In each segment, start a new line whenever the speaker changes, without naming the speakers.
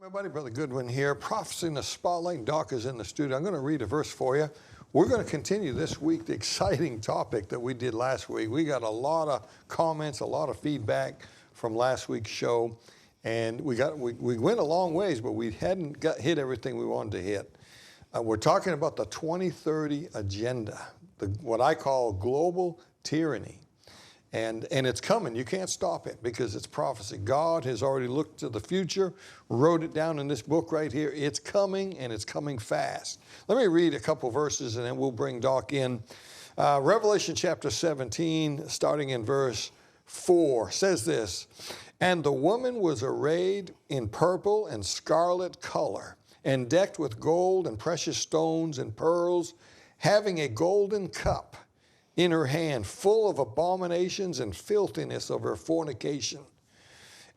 Everybody, Brother Goodwin here. Prophecy in the Spotlight. Doc is in the studio. I'm going to read a verse for you. We're going to continue this week the exciting topic that we did last week. We got a lot of comments, a lot of feedback from last week's show, and we went a long ways, but we hadn't hit everything we wanted to hit. We're talking about the 2030 agenda, what I call global tyranny. And it's coming. You can't stop it because it's prophecy. God has already looked to the future, wrote it down in this book right here. It's coming, and it's coming fast. Let me read a couple verses, and then we'll bring Doc in. Revelation chapter 17, starting in verse 4, says this, "And the woman was arrayed in purple and scarlet color, and decked with gold and precious stones and pearls, having a golden cup in her hand, full of abominations and filthiness of her fornication.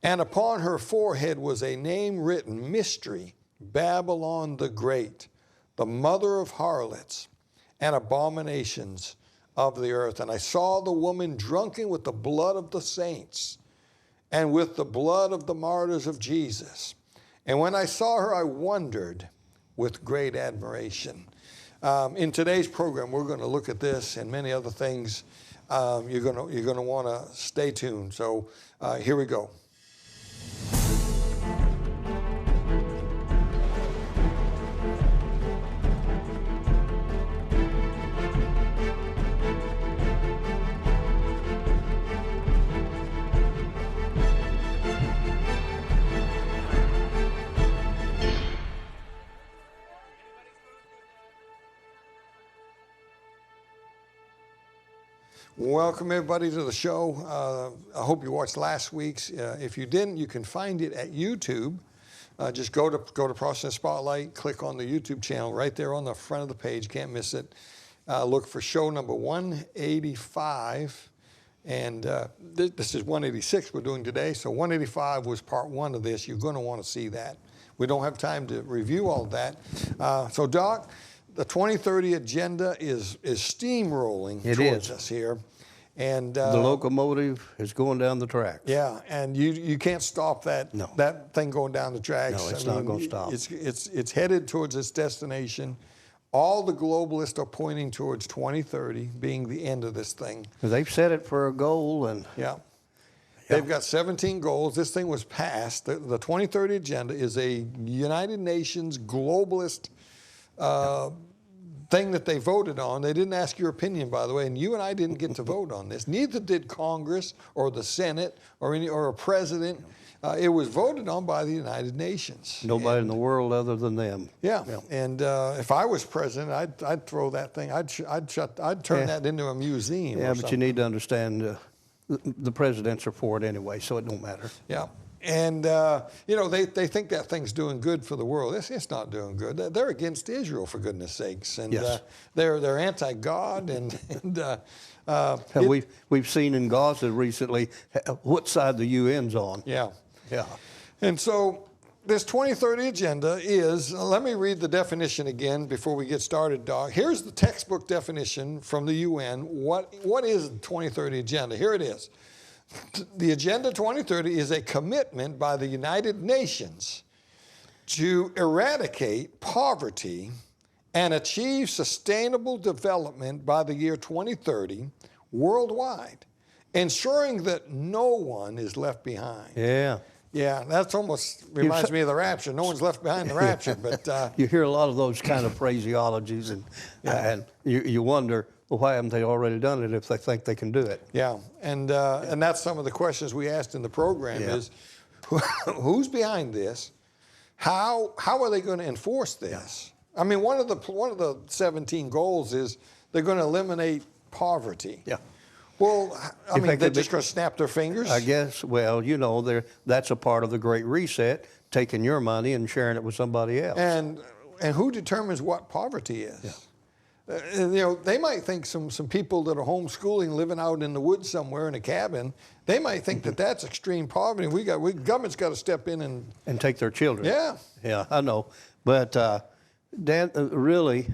And upon her forehead was a name written, Mystery, Babylon the Great, the mother of harlots and abominations of the earth. And I saw the woman drunken with the blood of the saints and with the blood of the martyrs of Jesus. And when I saw her, I wondered with great admiration." In today's program, we're going to look at this and many other things. You're going to want to stay tuned. So here we go. Welcome everybody to the show. I hope you watched last week's. If you didn't, you can find it at YouTube. Just go to Prophecy Spotlight, click on the YouTube channel right there on the front of the page. Can't miss it. Look for show number 185, and this is 186 we're doing today. So 185 was part one of this. You're going to want to see that. We don't have time to review all of that. So Doc, the 2030 agenda is steamrolling towards us here. And
the locomotive is going down the tracks.
Yeah, and you can't stop that that thing going down the tracks.
No, it's not going to stop.
It's headed towards its destination. All the globalists are pointing towards 2030 being the end of this thing.
They've set it for a goal, and
they've got 17 goals. This thing was passed. The 2030 agenda is a United Nations globalist thing that they voted on. They didn't ask your opinion, by the way, and you and I didn't get to vote on this. Neither did Congress or the Senate or a president. It was voted on by the United Nations.
Nobody in the world other than them.
Yeah. And if I was president, I'd throw that thing. I'd turn that into a museum.
Yeah, but you need to understand the presidents are for it anyway, so it don't matter.
Yeah. And, they think that thing's doing good for the world. It's not doing good. They're against Israel, for goodness sakes. And they're anti-God.
We've seen in Gaza recently what side the UN's on.
Yeah.
Yeah.
And so this 2030 agenda is, let me read the definition again before we get started, Doc. Here's the textbook definition from the UN. What is the 2030 agenda? Here it is. The Agenda 2030 is a commitment by the United Nations to eradicate poverty and achieve sustainable development by the year 2030 worldwide, ensuring that no one is left behind.
Yeah.
Yeah, that's almost reminds me of the rapture. No one's left behind the rapture. But
you hear a lot of those kind of phraseologies, and you wonder, well, why haven't they already done it if they think they can do it?
Yeah, and that's some of the questions we asked in the program is, who's behind this? How are they going to enforce this? I mean, one of the 17 goals is they're going to eliminate poverty.
Yeah.
Well, I mean, they're just going to snap their fingers?
I guess, well, that's a part of the Great Reset, taking your money and sharing it with somebody else.
And who determines what poverty is? Yeah. They might think some people that are homeschooling, living out in the woods somewhere in a cabin, they might think that that's extreme poverty. Government's got to step in and
take their children.
Yeah.
Yeah, I know. But Dan, really,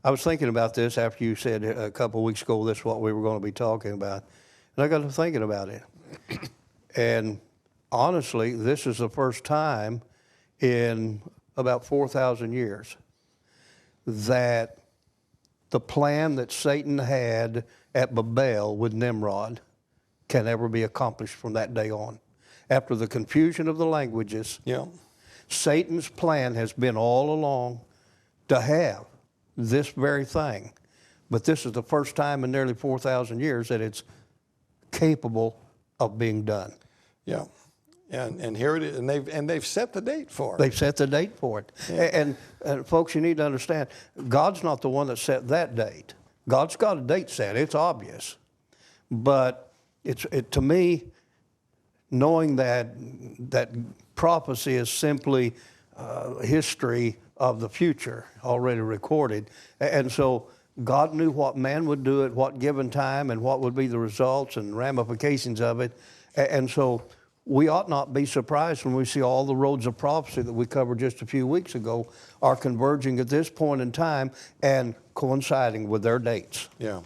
I was thinking about this after you said a couple of weeks ago this is what we were going to be talking about, and I got to thinking about it. And honestly, this is the first time in about 4,000 years that the plan that Satan had at Babel with Nimrod can ever be accomplished from that day on. After the confusion of the languages,
Yeah.
Satan's plan has been all along to have this very thing. But this is the first time in nearly 4,000 years that it's capable of being done.
Yeah. And here it is, and they've set the date for it.
They've set the date for it.
Yeah.
And folks, you need to understand, God's not the one that set that date. God's got a date set, it's obvious. But to me, knowing that prophecy is simply history of the future already recorded, and so God knew what man would do at what given time and what would be the results and ramifications of it, and so we ought not be surprised when we see all the roads of prophecy that we covered just a few weeks ago are converging at this point in time and coinciding with their dates.
Yeah.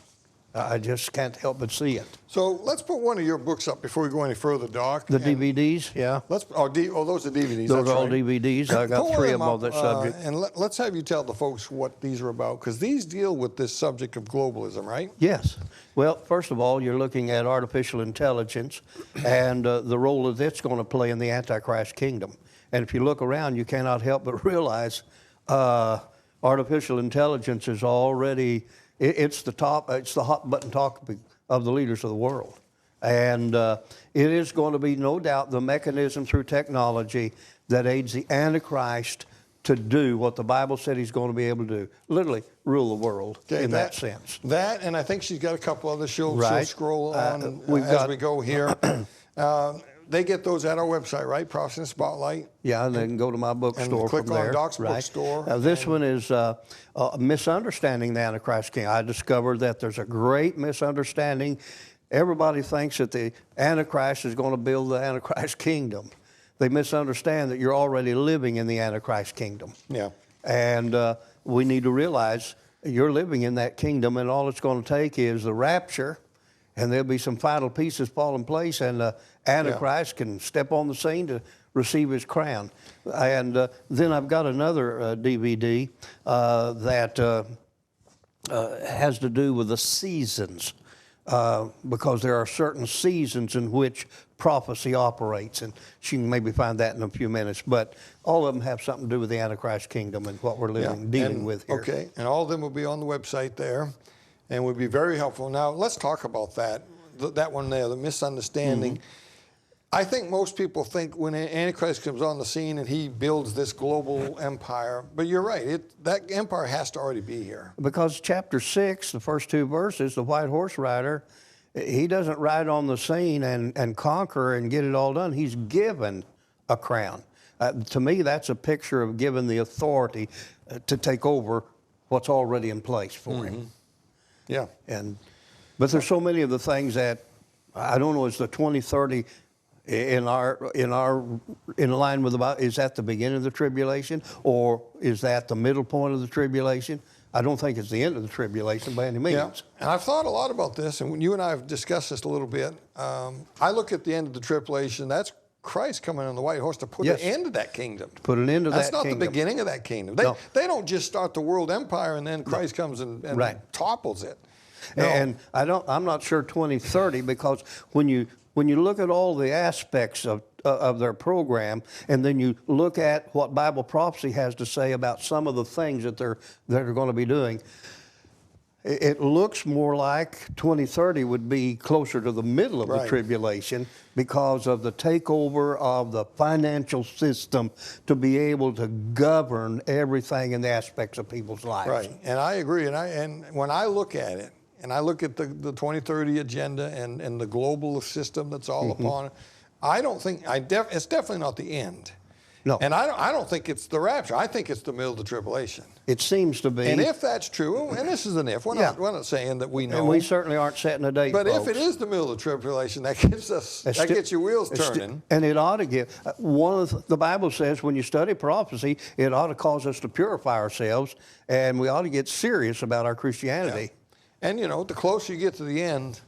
I just can't help but see it.
So let's put one of your books up before we go any further, Doc.
The DVDs, yeah.
Those are DVDs.
Those
that's
are all
right.
DVDs. I got
Pull
3
one
of them on that subject.
And let's have you tell the folks what these are about, because these deal with this subject of globalism, right?
Yes. Well, first of all, you're looking at artificial intelligence and the role that it's going to play in the Antichrist kingdom. And if you look around, you cannot help but realize artificial intelligence is already, it's the hot button topic of the leaders of the world. And it is going to be, no doubt, the mechanism through technology that aids the Antichrist to do what the Bible said he's going to be able to do, literally rule the world in that sense.
That, and I think she's got a couple other she'll scroll on as we go here. They get those at our website, right? Prophecy in the Spotlight.
Yeah, and they can go to my bookstore
click
from there.
on Doc's
right.
bookstore.
This one is misunderstanding the Antichrist King. I discovered that there's a great misunderstanding. Everybody thinks that the Antichrist is going to build the Antichrist kingdom. They misunderstand that you're already living in the Antichrist kingdom.
Yeah.
And we need to realize you're living in that kingdom, and all it's going to take is the rapture, and there'll be some final pieces fall in place, and the Antichrist can step on the scene to receive his crown. And then I've got another DVD that has to do with the seasons, because there are certain seasons in which prophecy operates, and she can maybe find that in a few minutes. But all of them have something to do with the Antichrist kingdom and what we're dealing with here.
Okay, and all of them will be on the website there, and would be very helpful. Now, let's talk about that one there, the misunderstanding. Mm-hmm. I think most people think when Antichrist comes on the scene and he builds this global empire, but you're right, that empire has to already be here.
Because chapter 6, the first 2 verses, the white horse rider, he doesn't ride on the scene and conquer and get it all done. He's given a crown. To me, that's a picture of giving the authority to take over what's already in place for him.
Yeah.
But there's so many of the things that, I don't know, is the 2030 in line with about, is that the beginning of the tribulation, or is that the middle point of the tribulation? I don't think it's the end of the tribulation by any means.
Yeah. And I've thought a lot about this, and when you and I have discussed this a little bit, I look at the end of the tribulation, that's Christ coming on the white horse to put an end to that kingdom.
Put an end to that kingdom.
That's not the beginning of that kingdom. They don't just start the world empire and then Christ comes and topples it. No.
And I'm not sure 2030, because when you look at all the aspects of their program, and then you look at what Bible prophecy has to say about some of the things that they're going to be doing, it looks more like 2030 would be closer to the middle of the tribulation, because of the takeover of the financial system to be able to govern everything in the aspects of people's lives.
Right, and I agree. And when I look at it, and I look at the 2030 agenda and the global system that's all upon it, I don't think, it's definitely not the end.
No.
And I don't think it's the rapture. I think it's the middle of the tribulation.
It seems to be.
And if that's true, and this is an if, we're not saying that we know.
And we certainly aren't setting a date,
but
folks.
if it is the middle of the tribulation, that gets your wheels turning.
And it ought to get, the Bible says when you study prophecy, it ought to cause us to purify ourselves, and we ought to get serious about our Christianity.
Yeah. And, the closer you get to the end,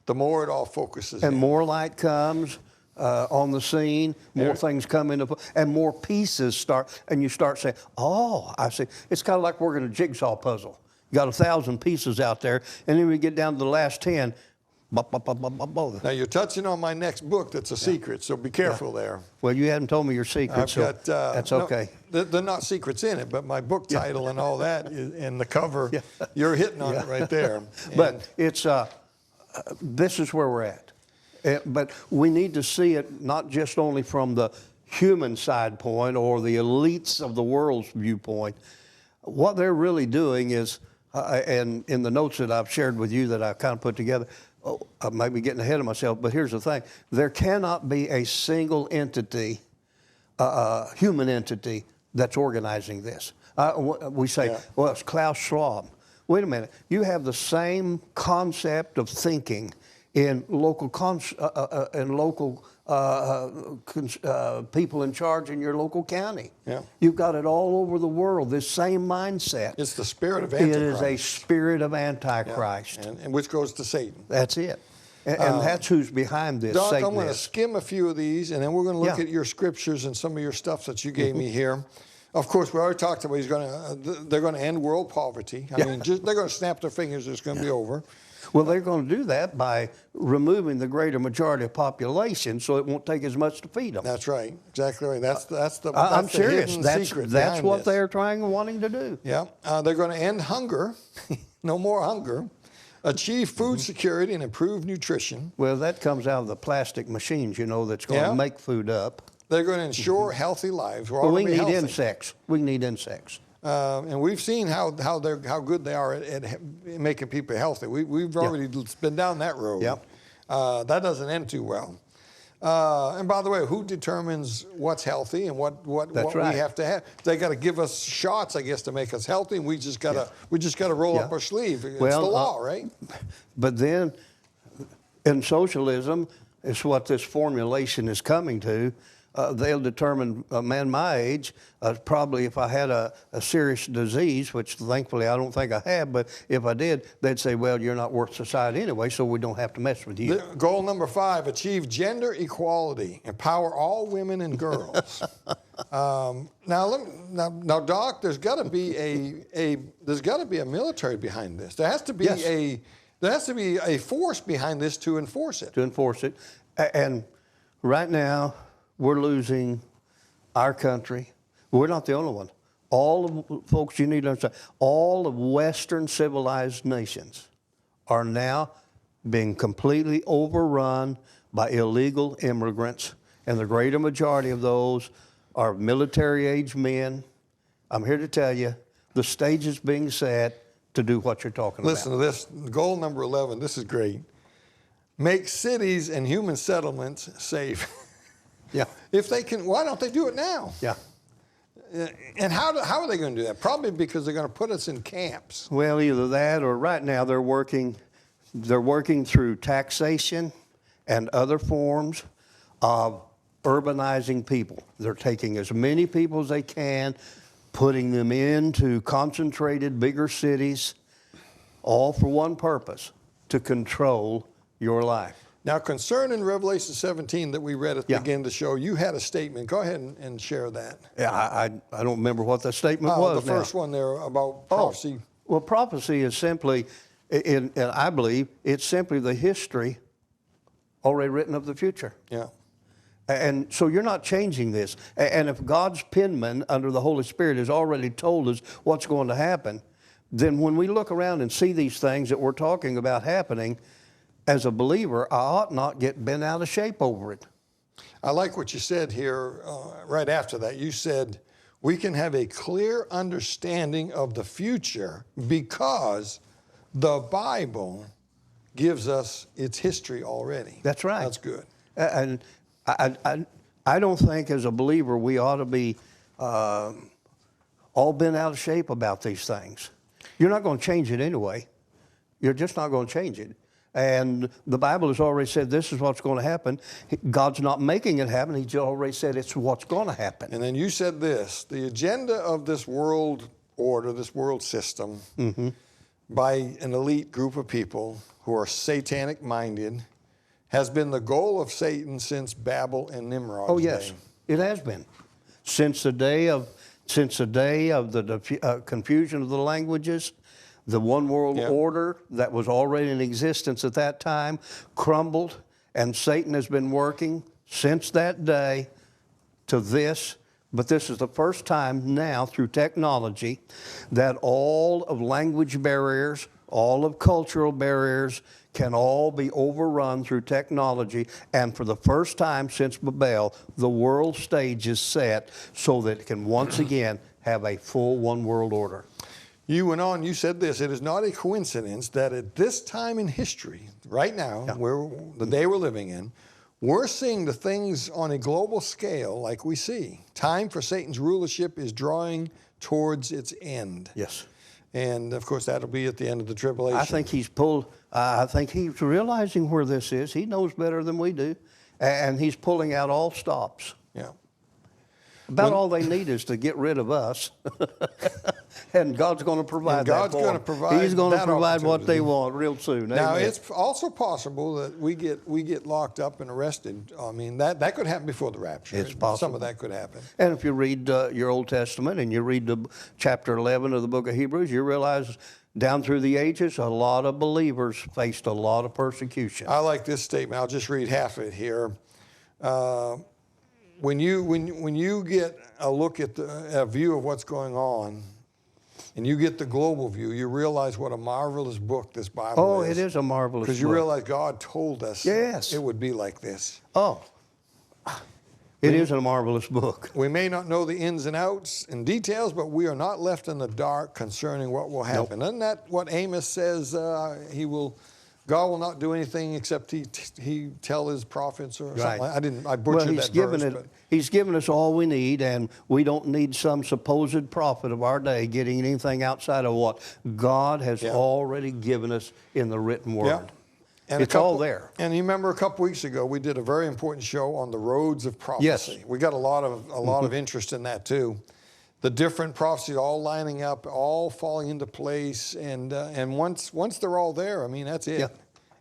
the more it all focuses
and
in.
more light comes, on the scene, more things come into, and more pieces start, and you start saying, oh, I see. It's kind of like working a jigsaw puzzle. You got 1,000 pieces out there, and then we get down to the last 10.
Now you're touching on my next book that's a secret, so be careful there.
Well, you hadn't told me your secret, so that's okay.
No, they're not secrets in it, but my book title and all that, and the cover, you're hitting on it right there.
But it's this is where we're at. But we need to see it not just only from the human side point or the elites of the world's viewpoint. What they're really doing is, and in the notes that I've shared with you that I kind of put together, I might be getting ahead of myself, but here's the thing. There cannot be a single entity, human entity, that's organizing this. We say, well, it's Klaus Schwab. Wait a minute. You have the same concept of thinking in local people in charge in your local county.
Yeah.
You've got it all over the world, this same mindset.
It's the spirit of Antichrist.
It is a spirit of Antichrist.
Yeah. And which goes to Satan.
That's it. And that's who's behind this.
Doc,
Satan
I'm going to
is.
skim a few of these, and then we're going to look at your scriptures and some of your stuff that you gave me here. Of course, we already talked about they're going to end world poverty. I mean, they're going to snap their fingers. It's going to be over.
Well, they're going to do that by removing the greater majority of population, so it won't take as much to feed them.
That's right, exactly right. That's the
I'm serious.
hidden
That's
secret
what
behind
they're wanting to do.
Yeah, they're going to end hunger, no more hunger, achieve food security and improve nutrition.
Well, that comes out of the plastic machines, that's going to make food up.
They're going to ensure healthy lives.
Well, we need insects. We need insects.
And we've seen how good they are at making people healthy. We've already been down that road.
Yep.
That doesn't end too well. And by the way, who determines what's healthy and what we have to have? They got to give us shots, I guess, to make us healthy, and we just got to roll up our sleeve. It's the law, right?
But then, in socialism, it's what this formulation is coming to. They'll determine a man my age, probably if I had a serious disease, which thankfully I don't think I have, but if I did, they'd say, well, you're not worth society anyway, so we don't have to mess with you.
Goal number 5, achieve gender equality, empower all women and girls. Now, Doc, there's got to be a military behind this. There has to be a force behind this to enforce it.
To enforce it. And right now, we're losing our country. We're not the only one. All of folks, you need to understand, all of Western civilized nations are now being completely overrun by illegal immigrants, and the greater majority of those are military-age men. I'm here to tell you, the stage is being set to do what you're talking about.
Listen to this, goal number 11, this is great. Make cities and human settlements safe.
Yeah.
If they can, why don't they do it now?
Yeah.
And how are they going to do that? Probably because they're going to put us in camps.
Well, either that or right now they're working through taxation and other forms of urbanizing people. They're taking as many people as they can, putting them into concentrated bigger cities, all for one purpose, to control your life.
Now, concerning Revelation 17 that we read at the beginning of the show, you had a statement. Go ahead and share that.
Yeah, I don't remember what the statement was.
The first one there about prophecy.
Well, prophecy is simply, and I believe, it's simply the history already written of the future.
Yeah.
And so you're not changing this. And if God's penman under the Holy Spirit has already told us what's going to happen, then when we look around and see these things that we're talking about happening, as a believer, I ought not get bent out of shape over it.
I like what you said here right after that. You said, we can have a clear understanding of the future because the Bible gives us its history already.
That's right.
That's good.
And I don't think as a believer we ought to be all bent out of shape about these things. You're not going to change it anyway. You're just not going to change it. And the Bible has already said this is what's going to happen. God's not making it happen. He's already said it's what's going to happen.
And then you said this, the agenda of this world order, this world system, by an elite group of people who are satanic minded, has been the goal of Satan since Babel and Nimrod's
Oh yes,
day.
it has been. Since the day of the confusion of the languages, the one world order that was already in existence at that time crumbled, and Satan has been working since that day to this. But this is the first time now through technology that all of language barriers, all of cultural barriers can all be overrun through technology. And for the first time since Babel, the world stage is set so that it can once again have a full one world order.
You went on, you said this, it is not a coincidence that at this time in history, right now, where the day we're living in, we're seeing the things on a global scale like we see. Time for Satan's rulership is drawing towards its end.
Yes.
And of course, that'll be at the end of the tribulation.
I think he's realizing where this is. He knows better than we do. And he's pulling out all stops.
Yeah.
About all they need is to get rid of us. And God's going to provide that for them. He's going to provide what they want real soon.
Now,
Amen.
it's also possible that we get locked up and arrested. I mean, that could happen before the rapture.
It's possible.
Some of that could happen.
And if you read your Old Testament and you read the chapter 11 of the book of Hebrews, you realize down through the ages, a lot of believers faced a lot of persecution.
I like this statement. I'll just read half of it here. When you get a look at a view of what's going on, and you get the global view, you realize what a marvelous book this Bible is.
Oh, it is a marvelous book.
Because you realize God told us it would be like this.
Oh, it is a marvelous book.
We may not know the ins and outs and details, but we are not left in the dark concerning what will happen. Nope. Isn't that what Amos says? God will not do anything except he tell his prophets or something. I butchered that verse.
He's given us all we need, and we don't need some supposed prophet of our day getting anything outside of what God has already given us in the written word.
Yeah. And
it's all there.
And you remember a couple weeks ago, we did a very important show on the roads of prophecy.
Yes.
We got a lot of interest in that too. The different prophecies all lining up, all falling into place, and once they're all there, I mean, that's it.
Yeah.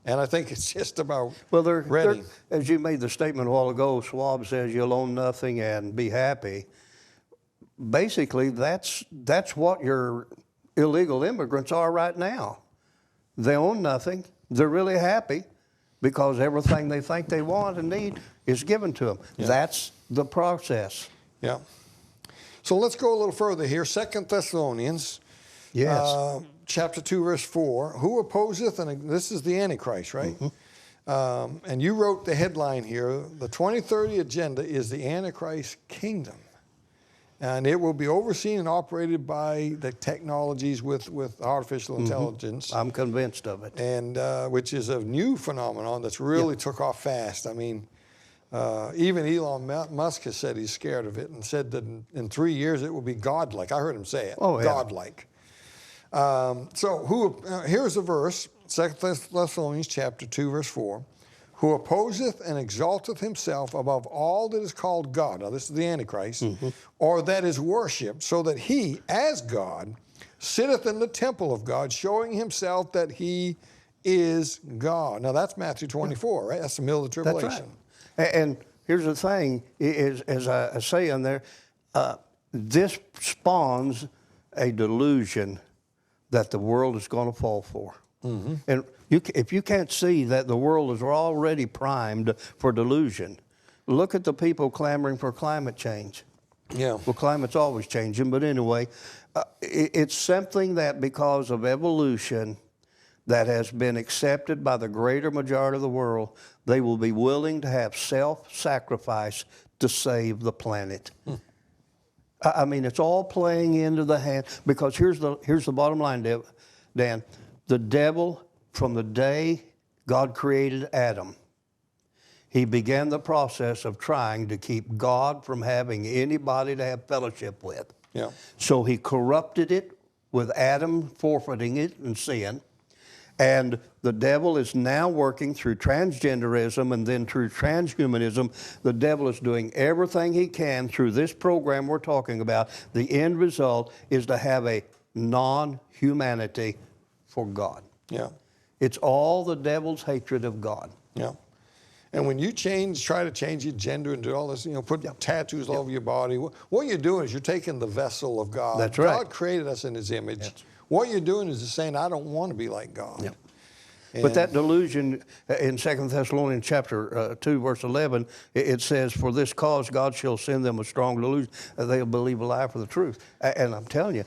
And I think it's just about
ready. As you made the statement a while ago, Schwab says you'll own nothing and be happy. Basically, that's what your illegal immigrants are right now. They own nothing. They're really happy because everything they think they want and need is given to them. Yeah. That's the process.
Yeah. So let's go a little further here. 2 Thessalonians.
Yes.
Chapter 2, verse 4. Who opposeth, and this is the Antichrist, right? Mm-hmm. And you wrote the headline here, the 2030 agenda is the Antichrist kingdom. And it will be overseen and operated by the technologies with artificial intelligence.
I'm convinced of it.
And which is a new phenomenon that's really took off fast. I mean, even Elon Musk has said he's scared of it and said that in 3 years it will be godlike. I heard him say it, godlike. Here's a verse, 2 Thessalonians chapter 2, verse 4. Who opposeth and exalteth himself above all that is called God. Now, this is the Antichrist. Or that is worshipped, so that he, as God, sitteth in the temple of God, showing himself that he is God. Now, that's Matthew 24, right? That's the middle of the tribulation.
That's right. And here's the thing, is, as I say in there, this spawns a delusion that the world is going to fall for. And if you can't see that the world is already primed for delusion, look at the people clamoring for climate change.
Yeah.
Well, climate's always changing, but anyway, it's something that because of evolution that has been accepted by the greater majority of the world, they will be willing to have self-sacrifice to save the planet. I mean, it's all playing into the hand, because here's the bottom line, Dan. The devil, from the day God created Adam, he began the process of trying to keep God from having anybody to have fellowship with.
Yeah.
So he corrupted it with Adam forfeiting it in sin. And the devil is now working through transgenderism and then through transhumanism. The devil is doing everything he can through this program we're talking about. The end result is to have a non-humanity for God.
Yeah.
It's all the devil's hatred of God.
Yeah. And when you try to change your gender and do all this, put tattoos all over your body, what you're doing is you're taking the vessel of God.
That's right.
God created us in his image. What you're doing is saying, I don't want to be like God.
Yep. But that delusion in 2 Thessalonians chapter 2, verse 11, it says, for this cause God shall send them a strong delusion, they'll believe a lie for the truth. And I'm telling you,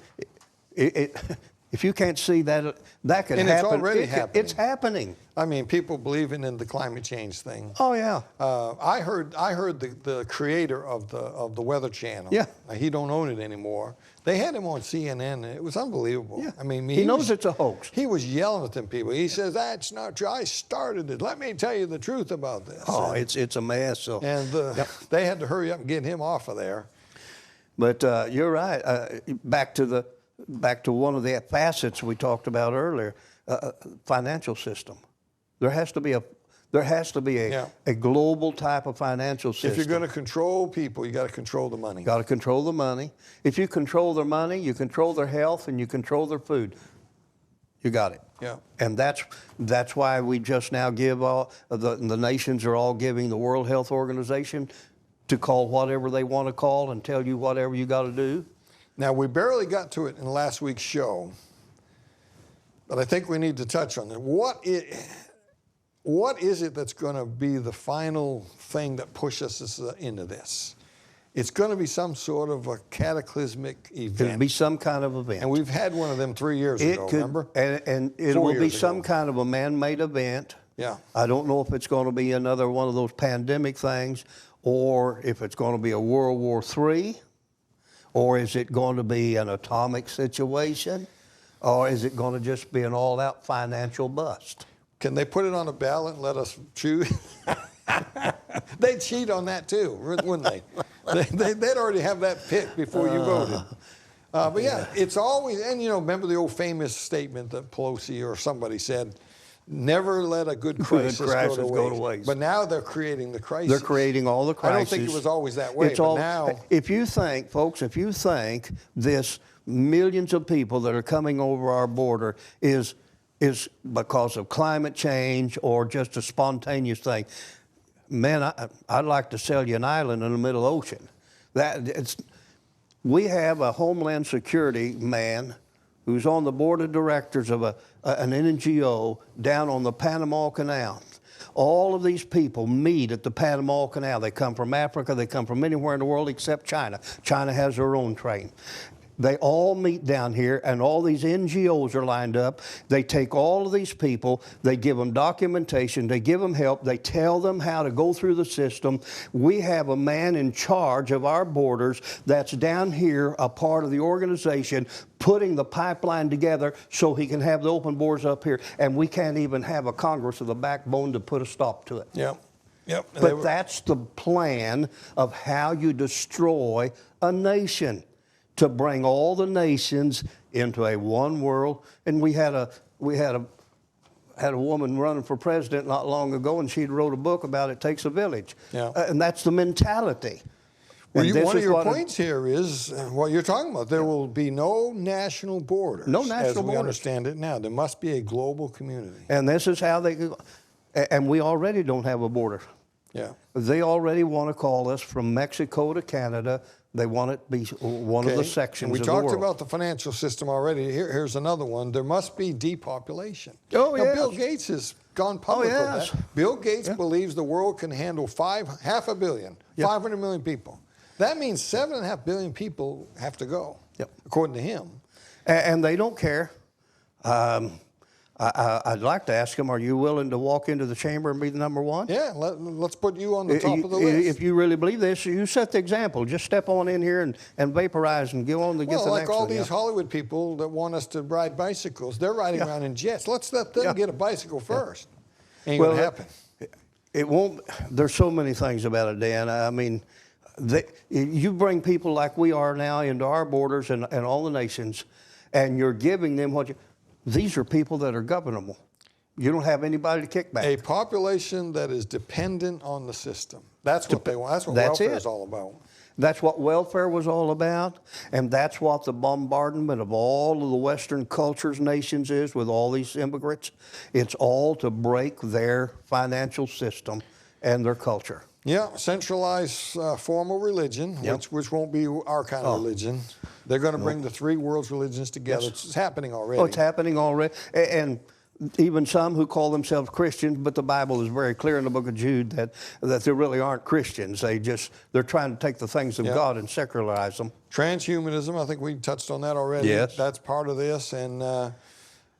if you can't see that, that can
and
happen.
It's already happening.
It's happening.
I mean, people believing in the climate change thing.
Oh, yeah.
I heard the creator of the Weather Channel.
Yeah.
He don't own it anymore. They had him on CNN. It was unbelievable.
Yeah.
I mean,
he knows it's a hoax.
He was yelling at them people. He says, that's not true. I started it. Let me tell you the truth about this.
Oh, it's a mess. So.
And they had to hurry up and get him off of there.
But you're right. Back to one of the facets we talked about earlier, financial system. There has to be a global type of financial system.
If you're going to control people, you got to control the money.
Got to control the money. If you control their money, you control their health, and you control their food. You got it.
Yeah.
And that's why we just now give the nations are all giving the World Health Organization to call whatever they want to call and tell you whatever you got to do.
Now, we barely got to it in last week's show, but I think we need to touch on it. What is it that's going to be the final thing that pushes us into this? It's going to be some sort of a cataclysmic event.
It'll be some kind of event.
And we've had one of them 3 years ago, remember?
And it
4
will be
years
some
ago.
kind of a man-made event.
Yeah.
I don't know if it's going to be another one of those pandemic things, or if it's going to be a World War III, or is it going to be an atomic situation, or is it going to just be an all-out financial bust?
Can they put it on a ballot and let us choose? They'd cheat on that too, wouldn't they? They'd already have that picked before you voted. But yeah, it's always, and remember the old famous statement that Pelosi or somebody said, never let a good crisis go to waste. But now they're creating the crisis.
They're creating all the crises.
I don't think it was always that way, but now.
If you think, folks, this millions of people that are coming over our border is because of climate change or just a spontaneous thing, man, I'd like to sell you an island in the middle ocean. We have a Homeland Security man who's on the board of directors of an NGO down on the Panama Canal. All of these people meet at the Panama Canal. They come from Africa. They come from anywhere in the world except China. China has their own train. They all meet down here, and all these NGOs are lined up. They take all of these people, they give them documentation, they give them help, they tell them how to go through the system. We have a man in charge of our borders that's down here, a part of the organization, putting the pipeline together so he can have the open borders up here, and we can't even have a Congress with a backbone to put a stop to it.
Yeah. Yep.
But that's the plan of how you destroy a nation, to bring all the nations into a one world. And we had a woman running for president not long ago, and she wrote a book about it takes a village.
Yeah.
And that's the mentality.
Well, one of your points here is what you're talking about. There will be no national borders.
No national
as we
borders.
understand it now. There must be a global community.
And this is how and we already don't have a border.
Yeah.
They already want to call us from Mexico to Canada. They want it to be one of the sections
we
of the world.
talked about the financial system already. Here's another one. There must be depopulation.
Oh,
now,
yes.
Bill Gates has gone public with that. Bill Gates believes the world can handle half a billion, 500 million people. That means 7.5 billion people have to go, according to him.
And they don't care. I'd like to ask him, are you willing to walk into the chamber and be the number one?
Yeah, let's put you on the top of the list.
If you really believe this, you set the example. Just step on in here and vaporize and go on to get the next one.
Well, like all these Hollywood people that want us to ride bicycles, they're riding around in jets. Let's let them get a bicycle first. Ain't going to happen.
It won't. There's so many things about it, Dan. I mean, you bring people like we are now into our borders and all the nations, and you're giving them these are people that are governable. You don't have anybody to kick back.
A population that is dependent on the system. That's what they want. That's what welfare is all about.
That's what welfare was all about, and that's what the bombardment of all of the Western cultures, nations is with all these immigrants. It's all to break their financial system and their culture.
Yeah, centralized formal religion,
Yep.
which won't be our kind of religion. They're going to bring the three world's religions together.
Yes.
It's happening already.
Oh, it's happening already. And even some who call themselves Christians, but the Bible is very clear in the book of Jude that they really aren't Christians. They're trying to take the things of God and secularize them.
Transhumanism, I think we touched on that already.
Yes.
That's part of this. And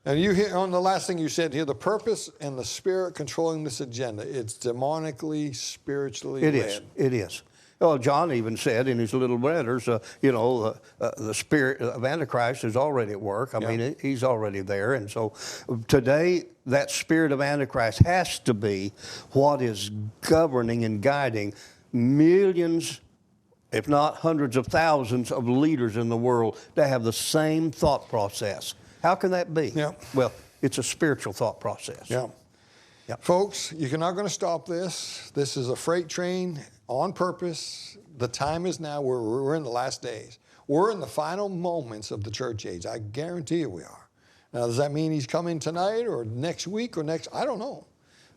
you hear on the last thing you said here, the purpose and the spirit controlling this agenda. It's demonically, spiritually led.
It is. Well, John even said in his little letters, the spirit of Antichrist is already at work. I mean, he's already there. And so today, that spirit of Antichrist has to be what is governing and guiding millions, if not hundreds of thousands of leaders in the world to have the same thought process. How can that be?
Yeah.
Well, it's a spiritual thought process.
Yeah.
Yep.
Folks, you're not going to stop this. This is a freight train on purpose. The time is now. We're in the last days. We're in the final moments of the church age. I guarantee you we are. Now, does that mean he's coming tonight or next week or next? I don't know.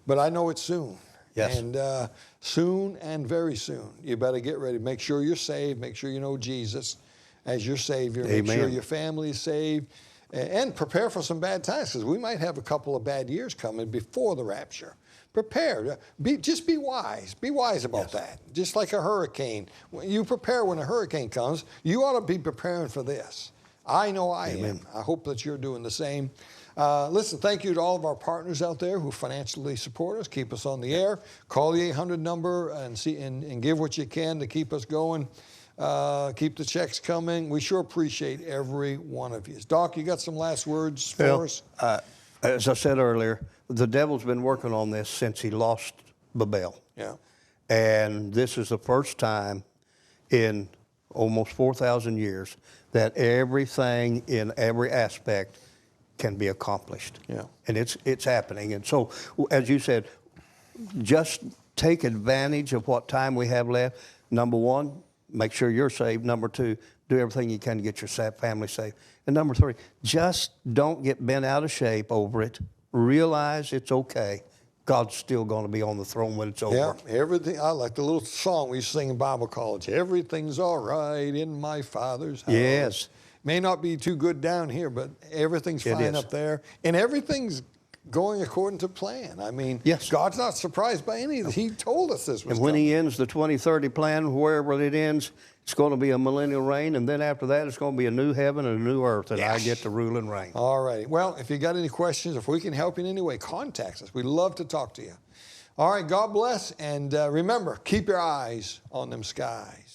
But I know it's soon.
Yes.
And soon and very soon. You better get ready. Make sure you're saved. Make sure you know Jesus as your Savior.
Amen.
Make sure your family is saved. And prepare for some bad times, because we might have a couple of bad years coming before the rapture. Prepare. Just be wise. Be wise about that. Just like a hurricane. When you prepare when a hurricane comes, you ought to be preparing for this. I know I am. I hope that you're doing the same. Listen, thank you to all of our partners out there who financially support us, keep us on the air. Call the 800 number and give what you can to keep us going. Keep the checks coming. We sure appreciate every one of you. Doc, you got some last words for us?
As I said earlier, the devil's been working on this since he lost Babel.
Yeah.
And this is the first time in almost 4,000 years that everything in every aspect can be accomplished.
Yeah.
And it's happening. And so, as you said, just take advantage of what time we have left. Number one, make sure you're saved. Number two, do everything you can to get your family saved. And number three, just don't get bent out of shape over it. Realize it's okay. God's still going to be on the throne when it's over.
Yeah, everything. I like the little song we used to sing in Bible college. Everything's all right in my Father's house.
Yes.
May not be too good down here, but everything's fine up there. And everything's going according to plan. I mean, God's not surprised by any of this. He told us this was
And when
coming.
he ends the 2030 plan, wherever it ends, it's going to be a millennial reign, and then after that, it's going to be a new heaven and a new earth, and I get to rule and reign.
All right. Well, if you got any questions, if we can help you in any way, contact us. We'd love to talk to you. All right. God bless, and remember, keep your eyes on them skies.